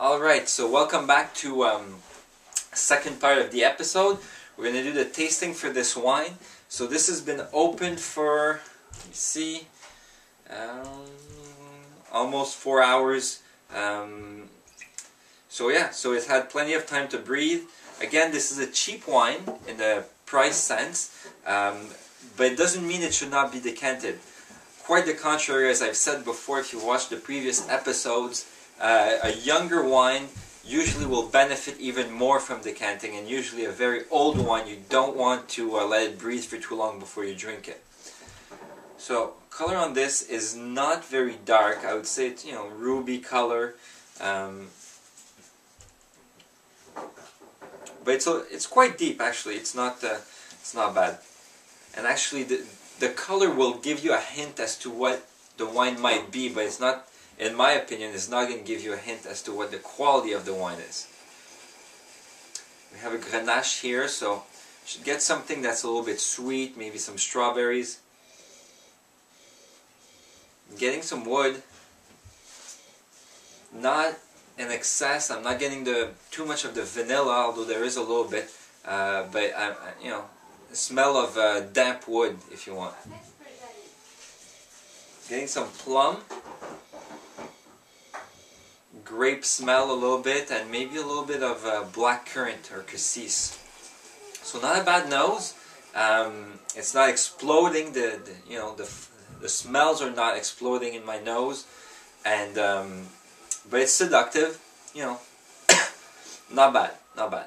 Alright, so welcome back to second part of the episode. We're going to do the tasting for this wine. So this has been opened for, let me see, almost 4 hours. So it's had plenty of time to breathe. Again, this is a cheap wine in the price sense, but it doesn't mean it should not be decanted. Quite the contrary, as I've said before, if you watched the previous episodes, a younger wine usually will benefit even more from decanting, and usually a very old wine you don't want to let it breathe for too long before you drink it. So color on this is not very dark. I would say it's ruby color, but it's quite deep actually. It's not bad, and actually the color will give you a hint as to what the wine might be, but it's not. In my opinion, it's not going to give you a hint as to what the quality of the wine is. We have a Garnacha here, so you should get something that's a little bit sweet, maybe some strawberries. I'm getting some wood, not in excess. I'm not getting too much of the vanilla, although there is a little bit, but the smell of damp wood, if you want. Getting some plum. Grape smell a little bit, and maybe a little bit of black currant or cassis. So not a bad nose. It's not exploding. The smells are not exploding in my nose, and but it's seductive. Not bad, not bad.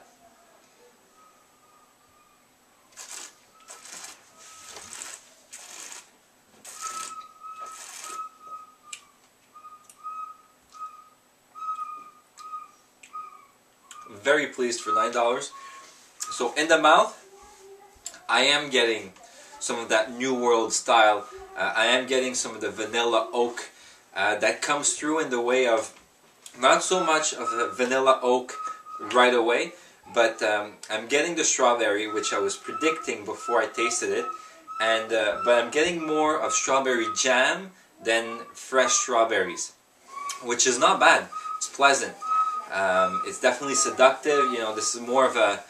Very pleased for $9. So in the mouth, I am getting some of that New World style. I am getting some of the vanilla oak that comes through in the way of not so much of the vanilla oak right away, but I'm getting the strawberry, which I was predicting before I tasted it, and but I'm getting more of strawberry jam than fresh strawberries, which is not bad. It's pleasant. It's definitely seductive. This is more of a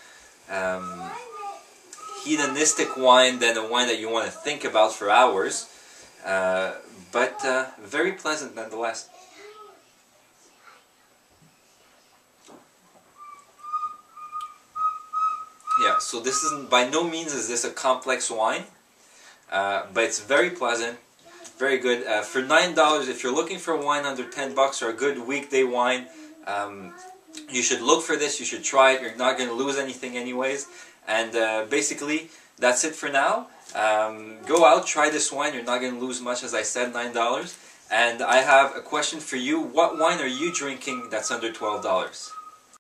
hedonistic wine than a wine that you want to think about for hours, but very pleasant nonetheless. Yeah, so this is by no means is this a complex wine, but it's very pleasant, very good. For $9, if you're looking for a wine under $10 or a good weekday wine, you should look for this. You should try it. You're not going to lose anything anyways. And basically, that's it for now. Go out, try this wine. You're not going to lose much, as I said, $9. And I have a question for you. What wine are you drinking that's under $12?